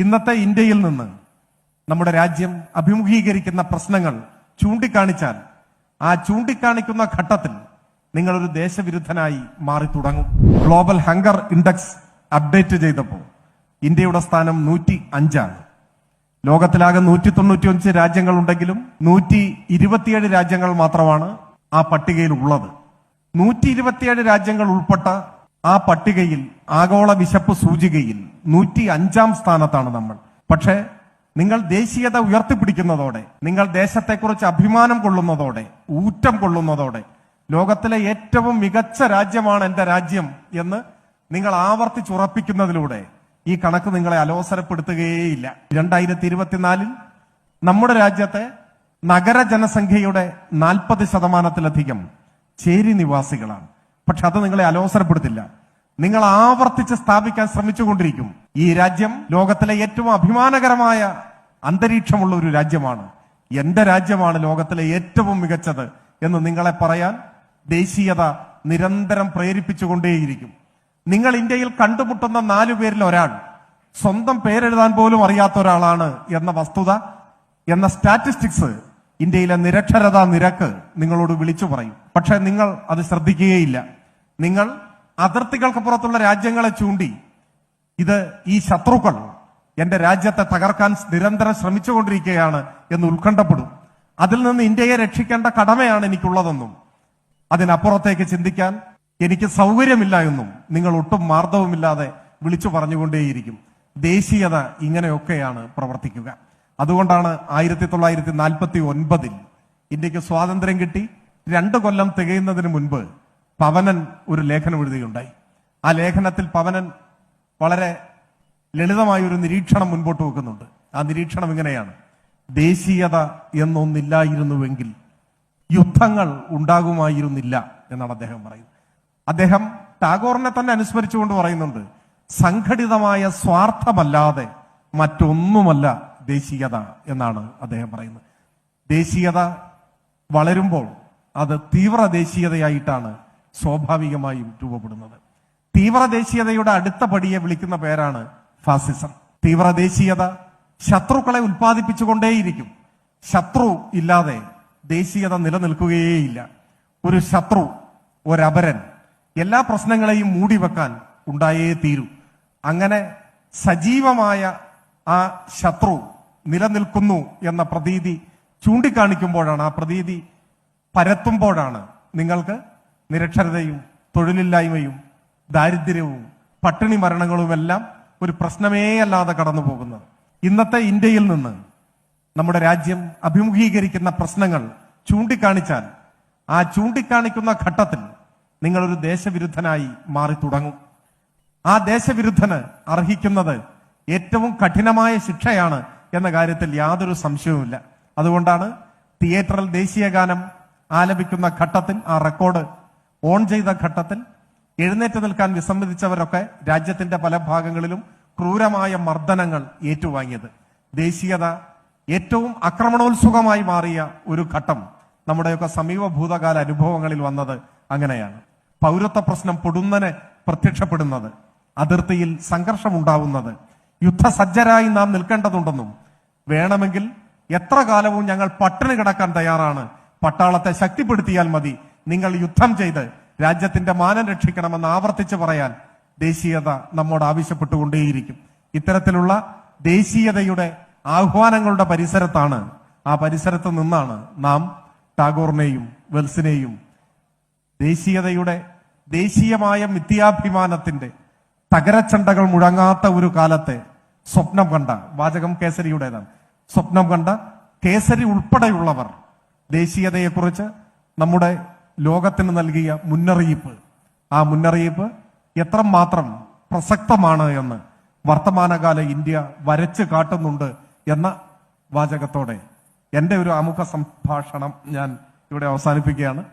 ഇന്നത്തെ ഇന്ത്യയിൽ നിന്ന് നമ്മുടെ രാജ്യം അഭിമുഖീകരിക്കുന്ന പ്രശ്നങ്ങൾ ചൂണ്ടിക്കാണിച്ചാൽ ആ ചൂണ്ടിക്കാണിക്കുന്ന ഘട്ടത്തിൽ നിങ്ങളൊരു ദേശവിരുദ്ധനായി മാറി തുടങ്ങും. ഗ്ലോബൽ ഹങ്കർ ഇൻഡെക്സ് അപ്ഡേറ്റ് ചെയ്തപ്പോൾ ഇന്ത്യയുടെ സ്ഥാനം 105ആണ്. ലോകത്തിലാകെ 195 രാജ്യങ്ങളുണ്ടെങ്കിലും 127 രാജ്യങ്ങൾ മാത്രമാണ് ആ പട്ടികയിൽ ഉള്ളത്. 127 രാജ്യങ്ങൾ ഉൾപ്പെട്ട ആ പട്ടികയിൽ ആഗോള വിശപ്പ് സൂചികയിൽ 105ാം സ്ഥാനത്താണ് നമ്മൾ. പക്ഷേ നിങ്ങൾ ദേശീയത ഉയർത്തിപ്പിടിക്കുന്നതോടെ, നിങ്ങൾ ദേശത്തെക്കുറിച്ച് അഭിമാനം കൊള്ളുന്നതോടെ, ഊറ്റം കൊള്ളുന്നതോടെ ലോകത്തിലെ ഏറ്റവും മികച്ച രാജ്യമാണ് എന്റെ രാജ്യം എന്ന് നിങ്ങൾ ആവർത്തിച്ചുറപ്പിക്കുന്നതിലൂടെ ഈ കണക്ക് നിങ്ങളെ അലോസരപ്പെടുത്തുകയേയില്ല. 2024 നമ്മുടെ രാജ്യത്തെ നഗര ജനസംഖ്യയുടെ 40%-ലധികം ചേരി നിവാസികളാണ്. പക്ഷെ അത് നിങ്ങളെ അലോസരപ്പെടുത്തില്ല. നിങ്ങൾ ആവർത്തിച്ച് സ്ഥാപിക്കാൻ ശ്രമിച്ചുകൊണ്ടിരിക്കും. ഈ രാജ്യം ലോകത്തിലെ ഏറ്റവും അഭിമാനകരമായ അന്തരീക്ഷമുള്ള ഒരു രാജ്യമാണ്, എന്റെ രാജ്യമാണ് ലോകത്തിലെ ഏറ്റവും മികച്ചത് എന്ന് നിങ്ങളെ പറയാൻ ദേശീയത നിരന്തരം പ്രേരിപ്പിച്ചുകൊണ്ടേയിരിക്കും. നിങ്ങൾ ഇന്ത്യയിൽ കണ്ടുമുട്ടുന്ന 4 പേരിൽ ഒരാൾ സ്വന്തം പേരെഴുതാൻ പോലും അറിയാത്ത ഒരാളാണ് എന്ന വസ്തുത, എന്ന സ്റ്റാറ്റിസ്റ്റിക്സ് ഇന്ത്യയിലെ നിരക്ഷരതാ നിരക്ക് നിങ്ങളോട് വിളിച്ചു പറയും. പക്ഷെ നിങ്ങൾ അത് ശ്രദ്ധിക്കുകയില്ല. നിങ്ങൾ അതിർത്തികൾക്കപ്പുറത്തുള്ള രാജ്യങ്ങളെ ചൂണ്ടി ഈ ശത്രുക്കൾ എന്റെ രാജ്യത്തെ തകർക്കാൻ നിരന്തരം ശ്രമിച്ചുകൊണ്ടിരിക്കുകയാണ് എന്ന് ഉത്കണ്ഠപ്പെടും. അതിൽ നിന്ന് ഇന്ത്യയെ രക്ഷിക്കേണ്ട കടമയാണ് എനിക്കുള്ളതെന്നും അതിനപ്പുറത്തേക്ക് ചിന്തിക്കാൻ എനിക്ക് സൗകര്യമില്ല എന്നും നിങ്ങൾ ഒട്ടും മാർദ്ദവുമില്ലാതെ വിളിച്ചു പറഞ്ഞുകൊണ്ടേയിരിക്കും. ദേശീയത ഇങ്ങനെയൊക്കെയാണ് പ്രവർത്തിക്കുക. അതുകൊണ്ടാണ് 1949 ഇന്ത്യക്ക് സ്വാതന്ത്ര്യം കിട്ടി 2 കൊല്ലം തികയുന്നതിന് മുൻപ് പവനൻ ഒരു ലേഖനം എഴുതുകയുണ്ടായി. ആ ലേഖനത്തിൽ പവനൻ വളരെ ലളിതമായ ഒരു നിരീക്ഷണം മുൻപോട്ട് വെക്കുന്നുണ്ട്. ആ നിരീക്ഷണം ഇങ്ങനെയാണ്: ദേശീയത എന്നൊന്നില്ലായിരുന്നുവെങ്കിൽ യുദ്ധങ്ങൾ ഉണ്ടാകുമായിരുന്നില്ല എന്നാണ് അദ്ദേഹം പറയുന്നത്. അദ്ദേഹം ടാഗോറിനെ തന്നെ അനുസ്മരിച്ചുകൊണ്ട് പറയുന്നുണ്ട്, സംഘടിതമായ സ്വാർത്ഥമല്ലാതെ മറ്റൊന്നുമല്ല ദേശീയത എന്നാണ് അദ്ദേഹം പറയുന്നത്. ദേശീയത വളരുമ്പോൾ അത് തീവ്ര ദേശീയതയായിട്ടാണ് സ്വാഭാവികമായും രൂപപ്പെടുന്നത്. തീവ്ര ദേശീയതയുടെ അടുത്ത പടിയെ വിളിക്കുന്ന പേരാണ് ഫാസിസം. തീവ്ര ദേശീയത ശത്രുക്കളെ ഉൽപ്പാദിപ്പിച്ചുകൊണ്ടേയിരിക്കും. ശത്രു ഇല്ലാതെ ദേശീയത നിലനിൽക്കുകയേയില്ല. ഒരു ശത്രു, ഒരപരൻ എല്ലാ പ്രശ്നങ്ങളെയും മൂടിവെക്കാൻ ഉണ്ടായേ തീരൂ. അങ്ങനെ സജീവമായ ആ ശത്രു നിലനിൽക്കുന്നു എന്ന പ്രതീതി ചൂണ്ടിക്കാണിക്കുമ്പോഴാണ്, ആ പ്രതീതി പരത്തുമ്പോഴാണ് നിങ്ങൾക്ക് നിരക്ഷരതയും തൊഴിലില്ലായ്മയും ദാരിദ്ര്യവും പട്ടിണി മരണങ്ങളുമെല്ലാം ഒരു പ്രശ്നമേ അല്ലാതെ കടന്നു പോകുന്നത്. ഇന്നത്തെ ഇന്ത്യയിൽ നിന്ന് നമ്മുടെ രാജ്യം അഭിമുഖീകരിക്കുന്ന പ്രശ്നങ്ങൾ ചൂണ്ടിക്കാണിച്ചാൽ ആ ചൂണ്ടിക്കാണിക്കുന്ന ഘട്ടത്തിൽ നിങ്ങളൊരു ദേശവിരുദ്ധനായി മാറി തുടങ്ങും. ആ ദേശവിരുദ്ധന് അർഹിക്കുന്നത് ഏറ്റവും കഠിനമായ ശിക്ഷയാണ് എന്ന കാര്യത്തിൽ യാതൊരു സംശയവുമില്ല. അതുകൊണ്ടാണ് തിയേറ്ററിൽ ദേശീയ ഗാനം ആലപിക്കുന്ന ഘട്ടത്തിൽ, ആ റെക്കോർഡ് ഓൺ ചെയ്ത ഘട്ടത്തിൽ എഴുന്നേറ്റ് നിൽക്കാൻ വിസമ്മതിച്ചവരൊക്കെ രാജ്യത്തിന്റെ പല ഭാഗങ്ങളിലും ക്രൂരമായ മർദ്ദനങ്ങൾ ഏറ്റുവാങ്ങിയത്. ദേശീയത ഏറ്റവും ആക്രമണോത്സുകമായി മാറിയ ഒരു ഘട്ടം നമ്മുടെയൊക്കെ സമീപ ഭൂതകാല അനുഭവങ്ങളിൽ വന്നത് അങ്ങനെയാണ്. പൗരത്വ പ്രശ്നം പൊടുന്നനെ പ്രത്യക്ഷപ്പെടുന്നത്, അതിർത്തിയിൽ സംഘർഷമുണ്ടാവുന്നത്, യുദ്ധസജ്ജരായി നാം നിൽക്കേണ്ടതുണ്ടെന്നും വേണമെങ്കിൽ എത്ര കാലവും ഞങ്ങൾ പട്ടിണി കിടക്കാൻ തയ്യാറാണ്, പട്ടാളത്തെ ശക്തിപ്പെടുത്തിയാൽ മതി, നിങ്ങൾ യുദ്ധം ചെയ്ത് രാജ്യത്തിന്റെ മാനം രക്ഷിക്കണമെന്ന് ആവർത്തിച്ച് പറയാൻ ദേശീയത നമ്മോട് ആവശ്യപ്പെട്ടുകൊണ്ടേയിരിക്കും. ഇത്തരത്തിലുള്ള ദേശീയതയുടെ ആഹ്വാനങ്ങളുടെ പരിസരത്താണ്, ആ പരിസരത്ത് നിന്നാണ് നാം ടാഗോറിനെയും വെൽസിനെയും ദേശീയതയുടെ, ദേശീയമായ മിഥ്യാഭിമാനത്തിന്റെ തകരച്ചണ്ടകൾ മുഴങ്ങാത്ത ഒരു കാലത്തെ സ്വപ്നം കണ്ട, വാചകം കേസരിയുടേതാണ്, സ്വപ്നം കണ്ട കേസരി ഉൾപ്പെടെയുള്ളവർ ദേശീയതയെക്കുറിച്ച് നമ്മുടെ ലോകത്തിന് നൽകിയ മുന്നറിയിപ്പ്, ആ മുന്നറിയിപ്പ് എത്രമാത്രം പ്രസക്തമാണ് എന്ന് വർത്തമാനകാല ഇന്ത്യ വരച്ച് കാട്ടുന്നുണ്ട് എന്ന വാചകത്തോടെ എന്റെ ഒരു ആമുഖ സംഭാഷണം ഞാൻ ഇവിടെ അവസാനിപ്പിക്കുകയാണ്.